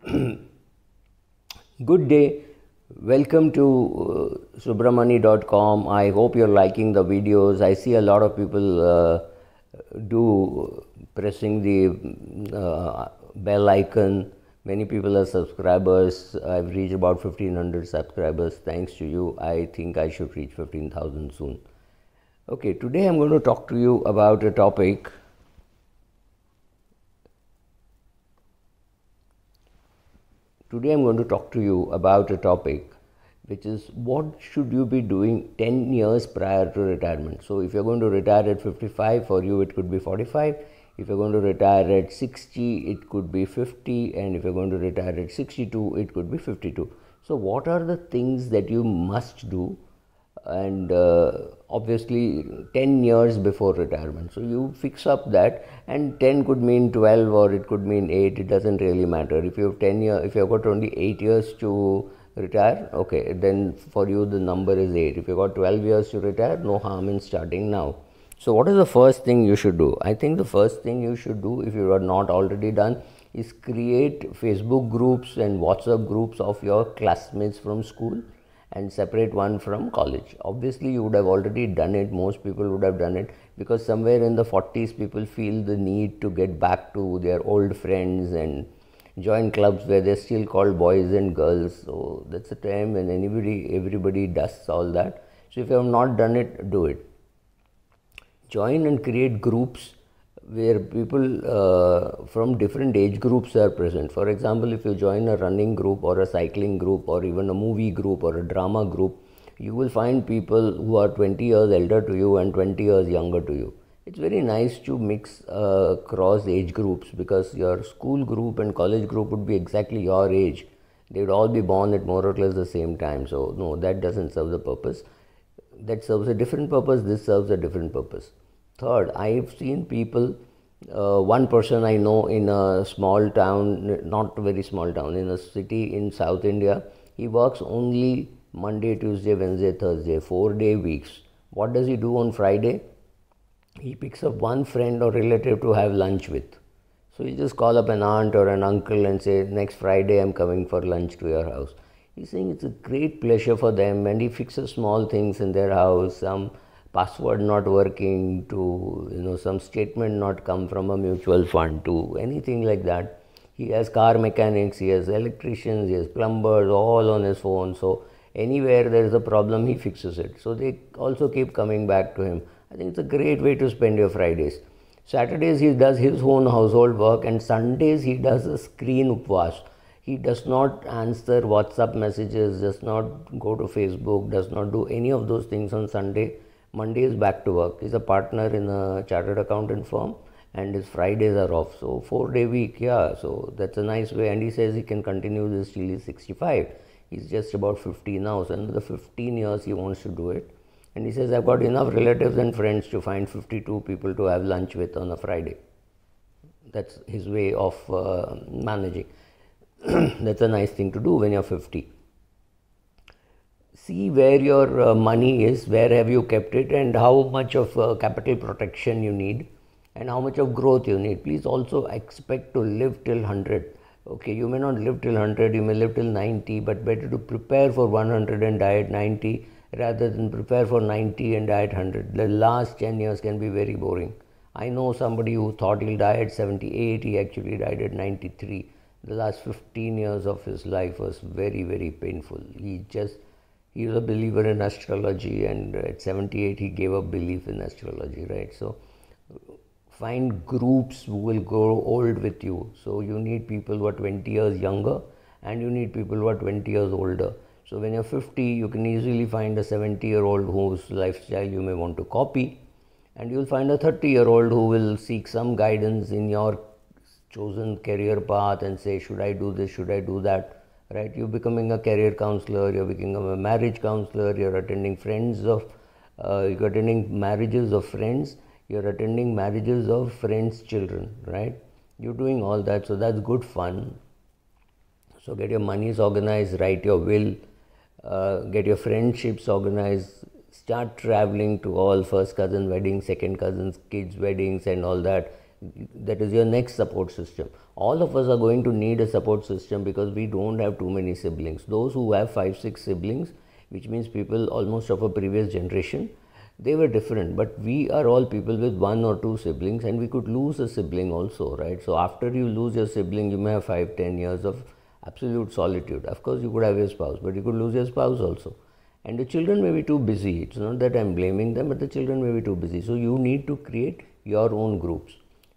Good day. Welcome to subramani.com. I hope you're liking the videos. I see a lot of people do pressing the bell icon. Many people are subscribers. I've reached about 1500 subscribers. Thanks to you. I think I should reach 15,000 soon. Okay, today I'm going to talk to you about a topic. Today I'm going to talk to you about a topic which is what should you be doing 10 years prior to retirement. So if you're going to retire at 55, for you it could be 45. If you're going to retire at 60, it could be 50, and if you're going to retire at 62, it could be 52. So what are the things that you must do, and obviously 10 years before retirement? So you fix up that, and 10 could mean 12 or it could mean 8. It doesn't really matter. If you have 10 years, if you've got only 8 years to retire, okay, then for you the number is 8. If you've got 12 years to retire, no harm in starting now. So what is the first thing you should do? I think the first thing you should do, if you are not already done, is create Facebook groups and WhatsApp groups of your classmates from school and separate one from college. Obviously you would have already done it. Most people would have done it, because somewhere in the 40s people feel the need to get back to their old friends and join clubs where they're still called boys and girls. So that's the time when everybody does all that. So if you have not done it, do it. Join and create groups where people from different age groups are present. For example, if you join a running group or a cycling group or even a movie group or a drama group, you will find people who are 20 years elder to you and 20 years younger to you. It's very nice to mix cross age groups, because your school group and college group would be exactly your age. They would all be born at more or less the same time. So no, that doesn't serve the purpose. That serves a different purpose. This serves a different purpose. Third, I've seen people, one person I know in a small town, not a very small town, in a city in South India, he works only Monday, Tuesday, Wednesday, Thursday, 4-day weeks. What does he do on Friday? He picks up one friend or relative to have lunch with. So you just call up an aunt or an uncle and say, next Friday I'm coming for lunch to your house. He's saying it's a great pleasure for them, and he fixes small things in their house, some password not working to some statement not come from a mutual fund to anything like that. He has car mechanics, he has electricians, he has plumbers, all on his phone. So anywhere there is a problem, he fixes it. So they also keep coming back to him. I think it's a great way to spend your Fridays. Saturdays he does his own household work, and Sundays he does a screen upvas. He does not answer WhatsApp messages, does not go to Facebook, does not do any of those things on Sunday. Monday is back to work. He's a partner in a chartered accountant firm, and his Fridays are off. So 4-day week, yeah. So that's a nice way. And he says he can continue this till he's 65. He's just about 50 now. So another 15 years he wants to do it. And he says, I've got enough relatives and friends to find 52 people to have lunch with on a Friday. That's his way of managing. That's a nice thing to do when you're 50. See where your money is, where have you kept it, and how much of capital protection you need, and how much of growth you need. Please also expect to live till 100. Okay, you may not live till 100, you may live till 90, but better to prepare for 100 and die at 90 rather than prepare for 90 and die at 100. The last 10 years can be very boring. I know somebody who thought he'll die at 78, he actually died at 93. The last 15 years of his life was very, very painful. He was a believer in astrology, and at 78 he gave up belief in astrology, right? So find groups who will grow old with you. So you need people who are 20 years younger, and you need people who are 20 years older. So when you're 50, you can easily find a 70-year-old whose lifestyle you may want to copy, and you'll find a 30-year-old who will seek some guidance in your chosen career path and say, should I do this, should I do that? Right, you're becoming a career counselor, you're becoming a marriage counselor, you're attending you're attending marriages of friends, you're attending marriages of friends' children, right? You're doing all that, so that's good fun. So get your monies organized, write your will, get your friendships organized, start traveling to all first cousin weddings, second cousins, kids' weddings and all that. That is your next support system. All of us are going to need a support system because we don't have too many siblings. Those who have 5 6 siblings, which means people almost of a previous generation, they were different, but we are all people with 1 or 2 siblings, and we could lose a sibling also, right? So after you lose your sibling, you may have 5 10 years of absolute solitude. Of course you could have your spouse, but you could lose your spouse also, and the children may be too busy. It's not that I'm blaming them, but the children may be too busy. So you need to create your own groups.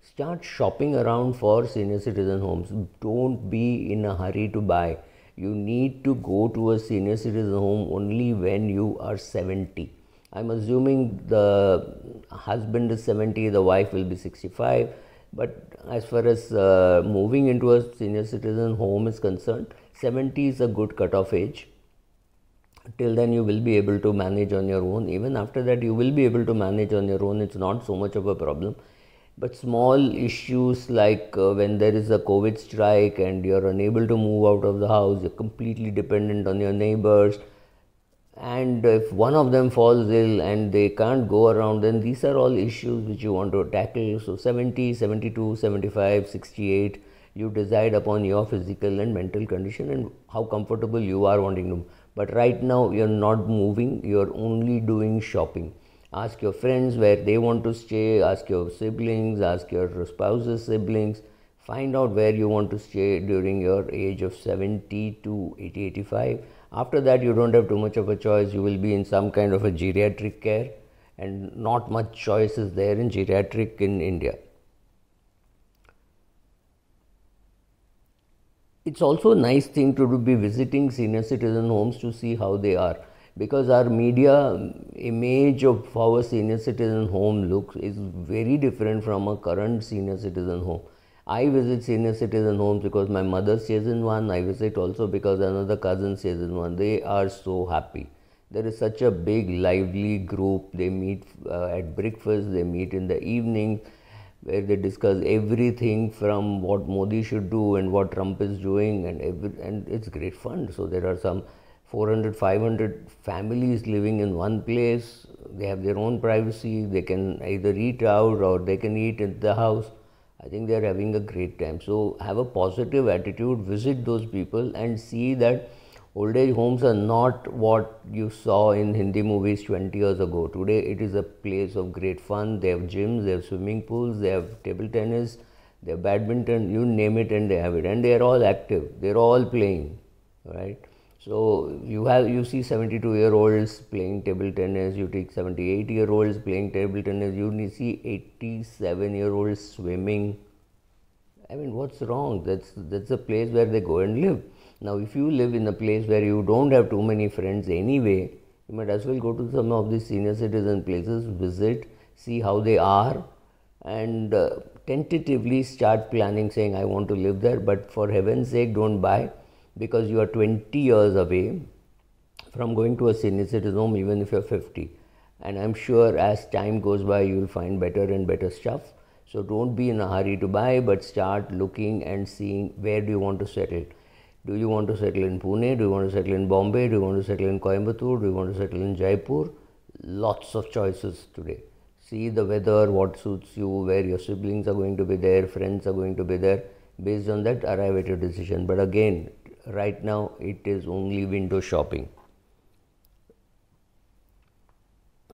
Start shopping around for senior citizen homes. Don't be in a hurry to buy. You need to go to a senior citizen home only when you are 70. I'm assuming the husband is 70, the wife will be 65. But as far as moving into a senior citizen home is concerned, 70 is a good cutoff age. Till then you will be able to manage on your own. Even after that you will be able to manage on your own. It's not so much of a problem. But small issues like when there is a COVID strike and you're unable to move out of the house, you're completely dependent on your neighbors, and if one of them falls ill and they can't go around, then these are all issues which you want to tackle. So 70, 72, 75, 68, you decide upon your physical and mental condition and how comfortable you are wanting to. But right now you're not moving, you're only doing shopping. Ask your friends where they want to stay, ask your siblings, ask your spouse's siblings. Find out where you want to stay during your age of 70 to 80, 85. After that, you don't have too much of a choice. You will be in some kind of a geriatric care, and not much choice is there in geriatric in India. It's also a nice thing to be visiting senior citizen homes to see how they are, because our media image of how a senior citizen home looks is very different from a current senior citizen home. I visit senior citizen homes because my mother stays in one. I visit also because another cousin stays in one. They are so happy. There is such a big, lively group. They meet at breakfast, they meet in the evening, where they discuss everything from what Modi should do and what Trump is doing, and it's great fun. So there are some 400, 500 families living in one place. They have their own privacy. They can either eat out or they can eat at the house. I think they are having a great time. So have a positive attitude, visit those people and see that old age homes are not what you saw in Hindi movies 20 years ago. Today it is a place of great fun. They have gyms, they have swimming pools, they have table tennis, they have badminton, you name it and they have it. And they are all active, they are all playing, right? So you see 72-year-olds playing table tennis, you take 78-year-olds playing table tennis, you see 87-year-olds swimming. I mean, what's wrong? That's a place where they go and live. Now, if you live in a place where you don't have too many friends anyway, you might as well go to some of these senior citizen places, visit, see how they are, and tentatively start planning, saying, I want to live there, but for heaven's sake, don't buy, because you are 20 years away from going to a senior citizen home, even if you're 50. And I'm sure as time goes by, you'll find better and better stuff. So don't be in a hurry to buy, but start looking and seeing where do you want to settle. Do you want to settle in Pune? Do you want to settle in Bombay? Do you want to settle in Coimbatore? Do you want to settle in Jaipur? Lots of choices today. See the weather, what suits you, where your siblings are going to be there, friends are going to be there. Based on that, arrive at your decision. But again, right now it is only window shopping.